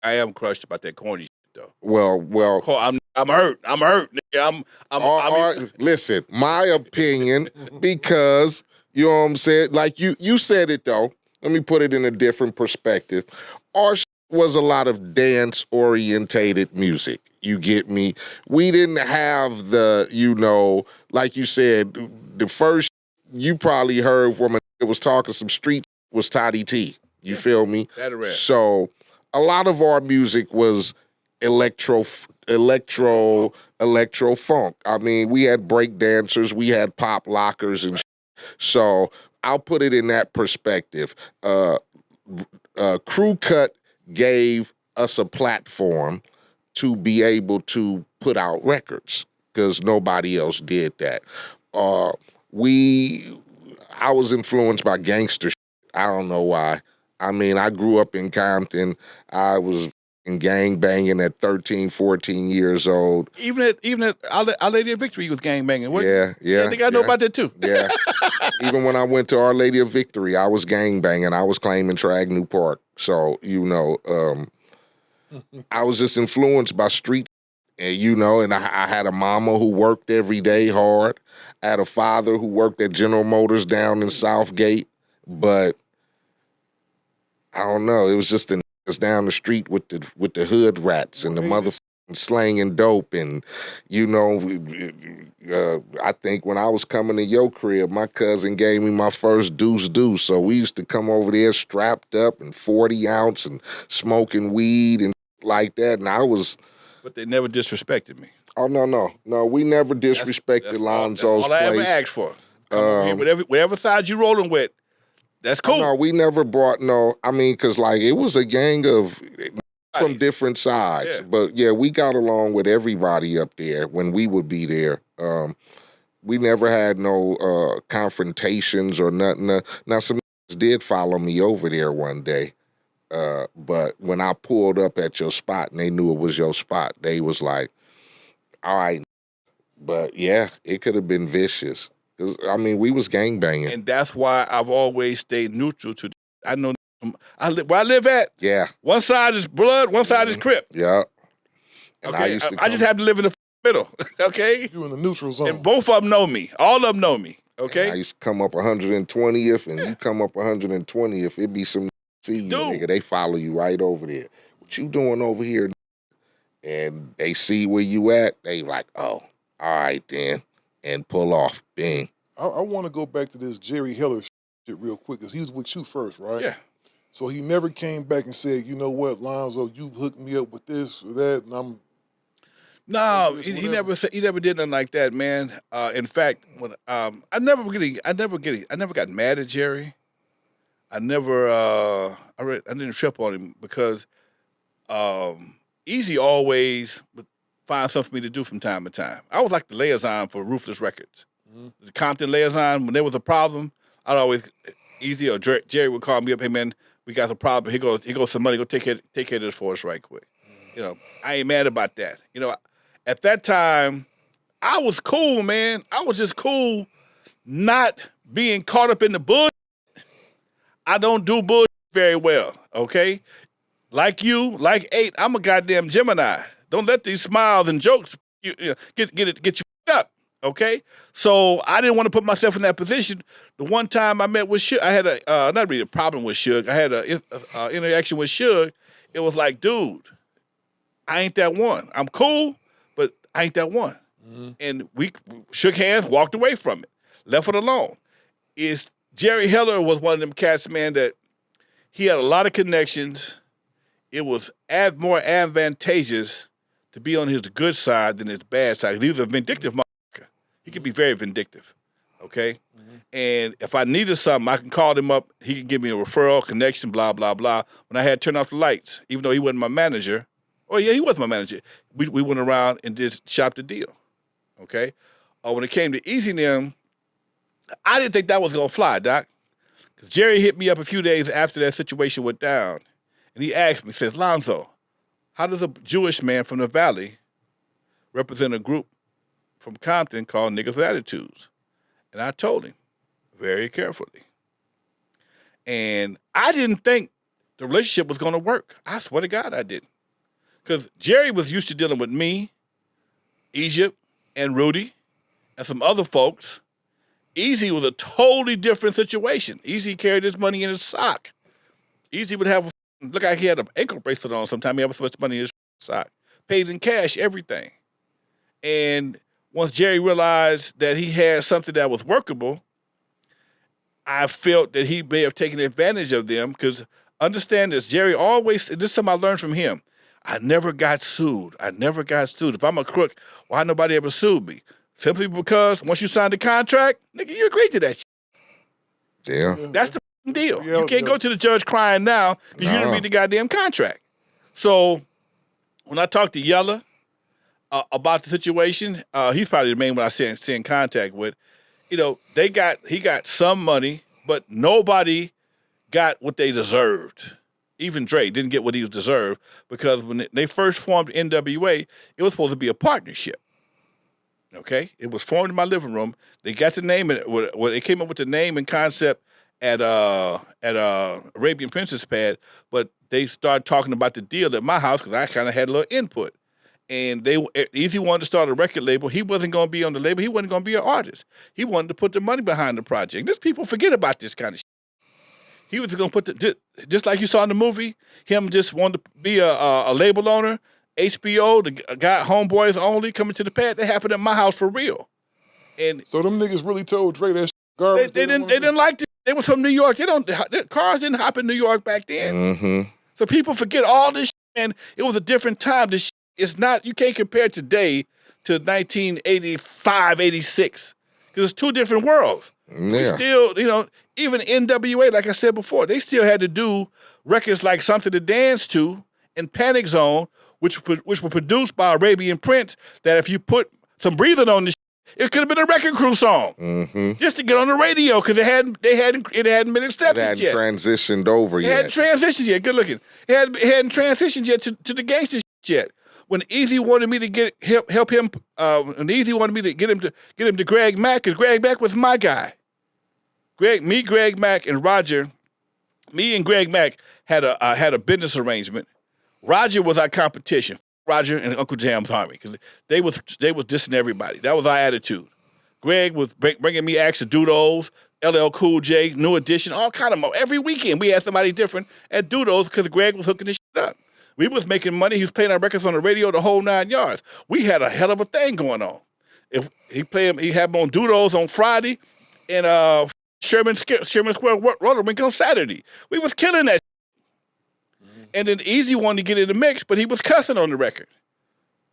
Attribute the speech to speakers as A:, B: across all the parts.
A: I am crushed about that corny shit, though.
B: Well.
A: I'm hurt. I'm hurt. Nigga.
B: Listen, my opinion, because you know what I'm saying. Like you said it though. Let me put it in a different perspective. Our was a lot of dance orientated music. You get me? We didn't have the, like you said, the first you probably heard when it was talking some street was Toddy T. You feel me? So a lot of our music was electro funk. I mean, we had break dancers, we had pop lockers and so I'll put it in that perspective. Crew Cut gave us a platform to be able to put out records because nobody else did that. I was influenced by gangster shit. I don't know why. I mean, I grew up in Compton. I was in gang banging at 13, 14 years old.
A: Even at Our Lady of Victory, you was gang banging.
B: Yeah.
A: I think I know about that too.
B: Yeah. Even when I went to Our Lady of Victory, I was gang banging. I was claiming Tragnew Park. So, I was just influenced by street, and I had a mama who worked every day hard. I had a father who worked at General Motors down in Southgate, but I don't know. It was just the niggas down the street with the hood rats and the motherfucking slanging dope. And, I think when I was coming to your crib, my cousin gave me my first deuce. So we used to come over there strapped up and 40 ounce and smoking weed and like that. And I was...
A: But they never disrespected me.
B: Oh, no. We never disrespected Lonzo's place.
A: That's all I ever asked for. Whatever side you rolling with, that's cool.
B: No, we never brought because it was a gang of from different sides. Yeah. But yeah, we got along with everybody up there when we would be there. We never had no confrontations or nothing. Now some did follow me over there one day. But when I pulled up at your spot and they knew it was your spot, they was like, all right. But yeah, it could have been vicious. Cause we was gangbanging.
A: And that's why I've always stayed neutral to, I know where I live at.
B: Yeah.
A: One side is blood, one side is Crip.
B: Yeah.
A: And okay. I just happen to live in the middle. Okay.
C: You in the neutral zone.
A: And both of them know me. All of them know me. Okay.
B: And I used to come up 120th and you come up 120th. It'd be some nigga. They follow you right over there. What you doing over here? And they see where you at. They like, oh, all right then. And pull off. Bing.
C: I want to go back to this Jerry Heller shit real quick because he was with you first, right?
A: Yeah.
C: So he never came back and said, you know what, Lonzo, you hooked me up with this or that, and I'm...
A: No, he never did nothing like that, man. In fact, when I never got mad at Jerry. I didn't trip on him because Easy always would find something for me to do from time to time. I was like the liaison for Ruthless Records. Mm-hmm. The Compton liaison, when there was a problem, I'd always, Easy or Jerry would call me up, hey man, we got a problem. Here goes some money, go take care of this for us right quick. Mm-hmm. I ain't mad about that. At that time, I was cool, man. I was just cool not being caught up in the bullshit. I don't do bullshit very well, okay? Like you, like Eiht, I'm a goddamn Gemini. Don't let these smiles and jokes get you up, okay? So I didn't want to put myself in that position. The one time I met with Suge, I had not really a problem with Suge. I had an interaction with Suge. It was like, dude, I ain't that one. I'm cool, but I ain't that one. Mm-hmm. And we shook hands, walked away from it, left it alone. Jerry Heller was one of them cats, man, that he had a lot of connections. It was more advantageous to be on his good side than his bad side. He was a vindictive motherfucker. He could be very vindictive, okay? Mm-hmm. And if I needed something, I can call him up. He can give me a referral, connection, blah, blah, blah. When I had to turn off the lights, even though he wasn't my manager. Oh, yeah, he was my manager. We went around and did shop the deal, okay? When it came to Easy them, I didn't think that was going to fly, Doc. Because Jerry hit me up a few days after that situation went down. And he asked me, says, Lonzo, how does a Jewish man from the Valley represent a group from Compton called Niggas with Attitudes? And I told him very carefully. And I didn't think the relationship was going to work. I swear to God I didn't. Because Jerry was used to dealing with me, Egypt, and Rudy, and some other folks. Easy was a totally different situation. Easy carried his money in his sock. Easy would have, look like he had an ankle bracelet on sometime. He had so much money in his sock. Paid in cash, everything. And once Jerry realized that he had something that was workable, I felt that he may have taken advantage of them because understand this, Jerry always, this is something I learned from him. I never got sued. If I'm a crook, why nobody ever sued me? Simply because once you sign the contract, nigga, you agreed to that shit.
B: Yeah.
A: That's the deal. You can't go to the judge crying now because you didn't read the goddamn contract. So when I talked to Yella about the situation, he's probably the main one I stay in contact with. You know, he got some money, but nobody got what they deserved. Even Dre didn't get what he deserved because when they first formed NWA, it was supposed to be a partnership. Okay, it was formed in my living room. They got the name, they came up with the name and concept at Arabian Princess Pad, but they started talking about the deal at my house because I kind of had a little input. And Easy wanted to start a record label. He wasn't going to be on the label. He wasn't going to be an artist. He wanted to put the money behind the project. Just people forget about this kind of shit. He was going to put just like you saw in the movie, him just wanted to be a label owner. HBO, the guy, Homeboys Only, coming to the pad. That happened at my house for real. And
C: so them niggas really told Dre that shit garbage.
A: They didn't like it. They was from New York. Cars didn't hop in New York back then.
B: Mm-hmm.
A: So people forget all this shit, and it was a different time. This shit is not, you can't compare today to 1985, 86. Because it's two different worlds.
B: Yeah.
A: We still, even NWA, like I said before, they still had to do records like Something to Dance To and Panic Zone, which were produced by Arabian Prince, that if you put some breathing on this, it could have been a Wrecking Crew song, just to get on the radio because it hadn't been accepted yet.
B: It hadn't transitioned over yet.
A: It hadn't transitioned yet. Good looking. It hadn't transitioned yet to the gangster shit yet. When Easy wanted me to help him, and Easy wanted me to get him to Greg Mack, because Greg Mack was my guy. Greg Mack, and Roger. Me and Greg Mack had a business arrangement. Roger was our competition. Roger and Uncle Jam's Army, because they was dissing everybody. That was our attitude. Greg was bringing me acts of Dudos, LL Cool J, New Edition, all kind of every weekend we had somebody different at Dudos because Greg was hooking this shit up. We was making money. He was playing our records on the radio the whole 9 yards. We had a hell of a thing going on. If he had them on Dudos on Friday, and Sherman Square Roller Rink on Saturday. We was killing that. And then Easy wanted to get in the mix, but he was cussing on the record.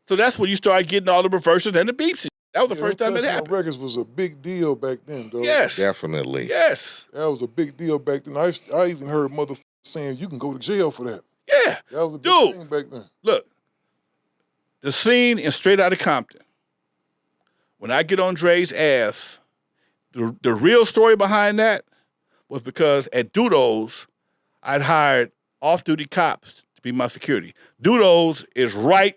A: So that's when you started getting all the reverses and the beeps. That was the first time it happened.
C: Records was a big deal back then, dog.
A: Yes.
B: Definitely.
A: Yes.
C: That was a big deal back then. I even heard motherfuckers saying you can go to jail for that.
A: Yeah.
C: That was a big thing back then.
A: Look, the scene in Straight Outta Compton, when I get on Dre's ass, the real story behind that was because at Dudos, I'd hired off-duty cops to be my security. Dudos is right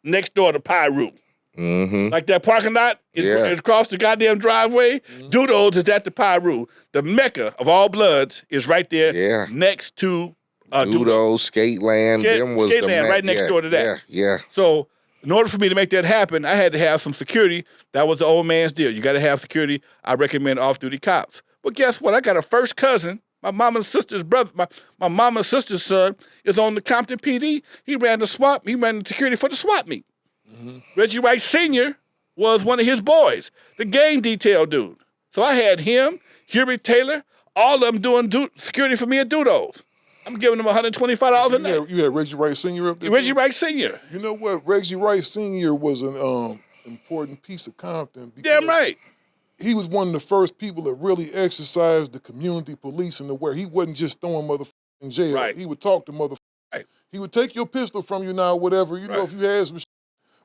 A: next door to Pyru.
B: Mm-hmm.
A: Like that parking lot is across the goddamn driveway. Dudos is at the Pyru. The Mecca of all bloods is right there next to
B: Dudos, Skateland. Them was
A: Skateland right next door to that.
B: Yeah.
A: So in order for me to make that happen, I had to have some security. That was the old man's deal. You got to have security. I recommend off-duty cops. But guess what? I got a first cousin. My mama's sister's brother, my mama's sister's son is on the Compton PD. He ran the security for the SWAT meet. Reggie Wright Sr. was one of his boys, the gang detail dude. So I had him, Huey Taylor, all of them doing security for me at Dudos. I'm giving them $125 a night.
C: You had Reggie Wright Sr. up there?
A: Reggie Wright Sr.
C: You know what? Reggie Wright Sr. was an important piece of Compton.
A: Damn right.
C: He was one of the first people that really exercised the community policing to where he wasn't just throwing motherfuckers in jail.
A: Right.
C: He would talk to motherfuckers.
A: Right.
C: He would take your pistol from you now, whatever, know, if you had some shit.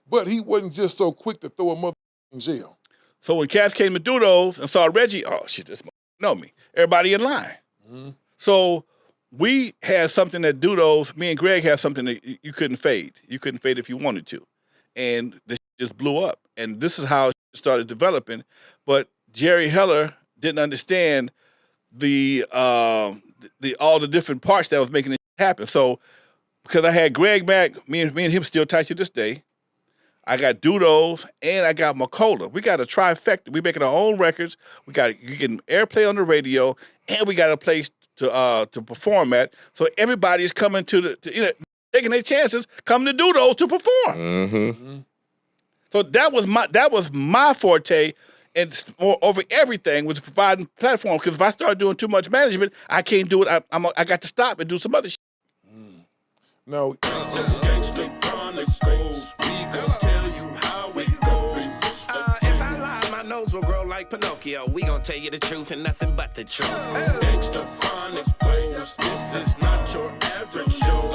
C: But he wasn't just so quick to throw a motherfucker in jail.
A: So when cats came to Dudos and saw Reggie, oh shit, this motherfucker know me. Everybody in line. So we had something at Dudos, me and Greg had something that you couldn't fade. You couldn't fade if you wanted to. And this just blew up. And this is how it started developing. But Jerry Heller didn't understand the all the different parts that was making it happen. So because I had Greg back, me and him still tight to this day. I got Dudos and I got Macola. We got a trifecta. We making our own records. You can airplay on the radio, and we got a place to perform at. So everybody's coming taking their chances, coming to Dudos to perform.
B: Mm-hmm.
A: So that was my forte, and over everything was providing platform. Because if I start doing too much management, I can't do it. I got to stop and do some other shit.
C: No.
D: Will grow like Pinocchio. We gon' tell you the truth and nothing but the truth.
E: Gangsta chronic pose. This is not your average show.